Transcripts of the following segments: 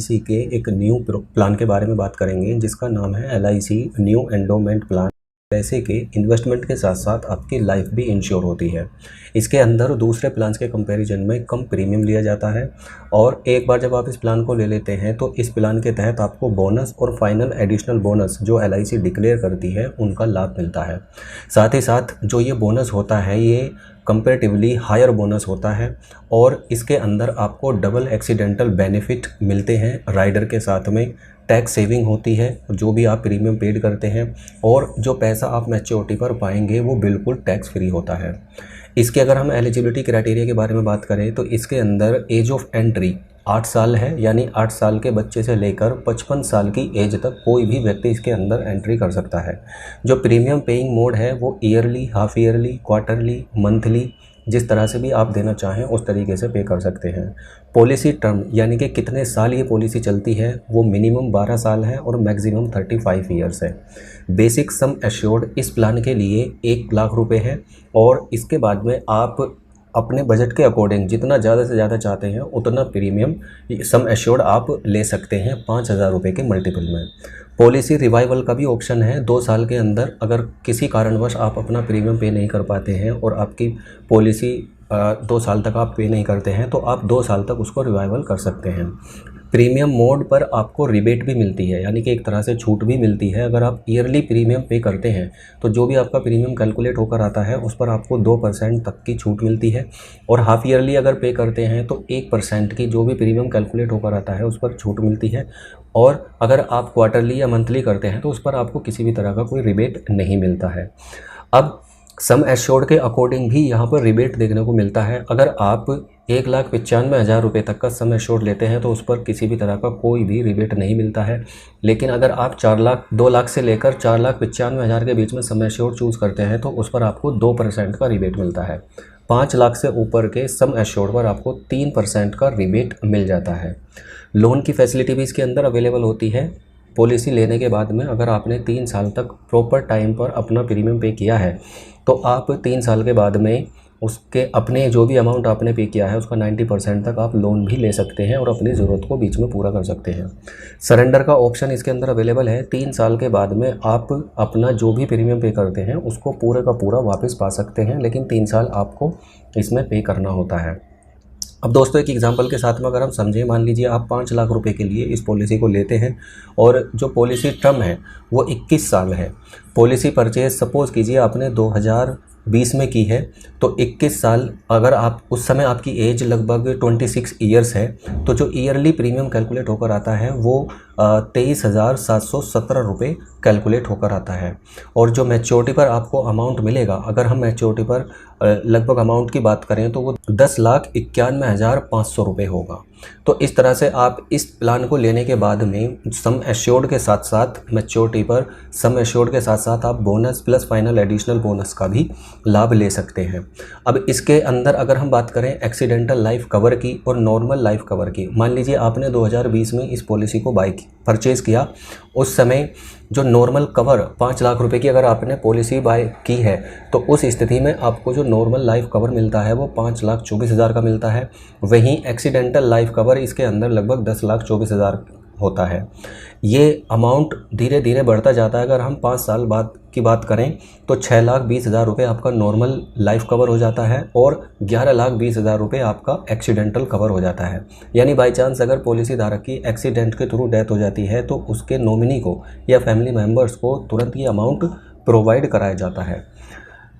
LIC के एक new plan के बारे में बात करेंगे जिसका नाम है LIC न्यू एंडोमेंट प्लान। पैसे के इन्वेस्टमेंट के साथ साथ आपकी लाइफ भी इंश्योर होती है। इसके अंदर दूसरे प्लान्स के कंपैरिजन में कम प्रीमियम लिया जाता है और एक बार जब आप इस प्लान को ले लेते हैं तो इस प्लान के तहत आपको बोनस और फाइनल एडिशनल बोनस जो LIC डिक्लेयर करती है उनका लाभ मिलता है। साथ ही साथ जो ये बोनस होता है ये कंपैरेटिवली हायर बोनस होता है और इसके अंदर आपको डबल एक्सीडेंटल बेनिफिट मिलते हैं राइडर के साथ में। टैक्स सेविंग होती है जो भी आप प्रीमियम पेड करते हैं और जो पैसा आप मैच्योरिटी पर पाएंगे वो बिल्कुल टैक्स फ्री होता है। इसके अगर हम एलिजिबिलिटी क्राइटेरिया के बारे में बात करें तो इसके अंदर एज ऑफ एंट्री 8 साल है, यानी 8 साल के बच्चे से लेकर 55 साल की एज तक कोई भी व्यक्ति इसके अंदर एंट्री कर सकता है। जो प्रीमियम पेइंग मोड है वो yearly, half yearly, quarterly, monthly, जिस तरह से भी आप देना चाहें उस तरीके से पे कर सकते हैं। पॉलिसी टर्म यानी कि कितने साल ये पॉलिसी चलती है वो मिनिमम 12 साल है और मैक्सिमम 35 ईयर्स है। बेसिक सम एश्योर्ड इस प्लान के लिए 1 लाख रुपए है और इसके बाद में आप अपने बजट के अकॉर्डिंग जितना ज़्यादा से ज़्यादा चाहते हैं उतना प्रीमियम सम एश्योर्ड आप ले सकते हैं 5,000 रुपये के मल्टीपल में। पॉलिसी रिवाइवल का भी ऑप्शन है। 2 साल के अंदर अगर किसी कारणवश आप अपना प्रीमियम पे नहीं कर पाते हैं और आपकी पॉलिसी 2 साल तक आप पे नहीं करते हैं तो आप 2 साल तक उसको रिवाइवल कर सकते हैं। प्रीमियम मोड पर आपको रिबेट भी मिलती है, यानी कि एक तरह से छूट भी मिलती है। अगर आप ईयरली प्रीमियम पे करते हैं तो जो भी आपका प्रीमियम कैलकुलेट होकर आता है उस पर आपको 2% तक की छूट मिलती है और हाफ ईयरली अगर पे करते हैं तो 1% की जो भी प्रीमियम कैलकुलेट होकर आता है उस पर छूट मिलती है और अगर आप क्वार्टरली या मंथली करते हैं तो उस पर आपको किसी भी तरह का कोई रिबेट नहीं मिलता है। अब सम एश्योर्ड के अकॉर्डिंग भी यहाँ पर रिबेट देखने को मिलता है। अगर आप 1,95,000 रुपये तक का सम एश्योर्ड लेते हैं तो उस पर किसी भी तरह का कोई भी रिबेट नहीं मिलता है। लेकिन अगर आप 2 लाख से लेकर 4,95,000 के बीच में सम एश्योर्ड चूज़ करते हैं तो उस पर आपको 2% का रिबेट मिलता है। 5 लाख से ऊपर के सम एश्योर्ड पर आपको 3% का रिबेट मिल जाता है। लोन की फैसिलिटी भी इसके अंदर अवेलेबल होती है। पॉलिसी लेने के बाद में अगर आपने 3 साल तक प्रॉपर टाइम पर अपना प्रीमियम पे किया है तो आप 3 साल के बाद में उसके अपने जो भी अमाउंट आपने पे किया है उसका 90% तक आप लोन भी ले सकते हैं और अपनी ज़रूरत को बीच में पूरा कर सकते हैं। सरेंडर का ऑप्शन इसके अंदर अवेलेबल है। 3 साल के बाद में आप अपना जो भी प्रीमियम पे करते हैं उसको पूरे का पूरा वापस पा सकते हैं, लेकिन 3 साल आपको इसमें पे करना होता है। अब दोस्तों एक एग्जांपल के साथ में अगर हम समझें, मान लीजिए आप 5 लाख रुपए के लिए इस पॉलिसी को लेते हैं और जो पॉलिसी टर्म है वो 21 साल है। पॉलिसी परचेज सपोज़ कीजिए आपने 2020 में की है तो 21 साल, अगर आप उस समय आपकी एज लगभग 26 ईयर्स है तो जो ईयरली प्रीमियम कैलकुलेट होकर आता है वो 23,717 रुपये कैलकुलेट होकर आता है। और जो मैच्योरिटी पर आपको अमाउंट मिलेगा, अगर हम मैच्योरिटी पर लगभग अमाउंट की बात करें तो वो 10,91,500 रुपये होगा। तो इस तरह से आप इस प्लान को लेने के बाद में सम एश्योर्ड के साथ साथ मैच्योरिटी पर सम एश्योर्ड के साथ साथ आप bonus plus final additional bonus का भी लाभ ले सकते हैं। अब इसके अंदर अगर हम बात करें एक्सीडेंटल लाइफ कवर की और नॉर्मल लाइफ कवर की, मान लीजिए आपने 2020 में इस पॉलिसी को परचेज़ किया, उस समय जो नॉर्मल कवर 5 लाख रुपए की अगर आपने पॉलिसी बाय की है तो उस स्थिति में आपको जो नॉर्मल लाइफ कवर मिलता है वो 5,24,000 का मिलता है। वहीं एक्सीडेंटल लाइफ कवर इसके अंदर लगभग 10,24,000 होता है। ये अमाउंट धीरे धीरे बढ़ता जाता है। अगर हम 5 साल बाद की बात करें तो 6,20,000 रुपये आपका नॉर्मल लाइफ कवर हो जाता है और 11,20,000 रुपये आपका एक्सीडेंटल कवर हो जाता है। यानी बाई चांस अगर पॉलिसी धारक की एक्सीडेंट के थ्रू डेथ हो जाती है तो उसके नॉमिनी को या फैमिली मेम्बर्स को तुरंत ये अमाउंट प्रोवाइड कराया जाता है।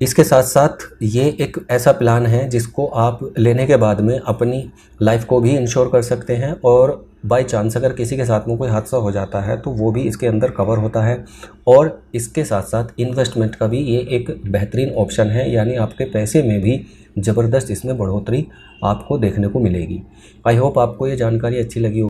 इसके साथ साथ ये एक ऐसा प्लान है जिसको आप लेने के बाद में अपनी लाइफ को भी इंश्योर कर सकते हैं और बाय चांस अगर किसी के साथ में कोई हादसा हो जाता है तो वो भी इसके अंदर कवर होता है। और इसके साथ साथ इन्वेस्टमेंट का भी ये एक बेहतरीन ऑप्शन है, यानी आपके पैसे में भी ज़बरदस्त इसमें बढ़ोतरी आपको देखने को मिलेगी। आई होप आपको ये जानकारी अच्छी लगी हो।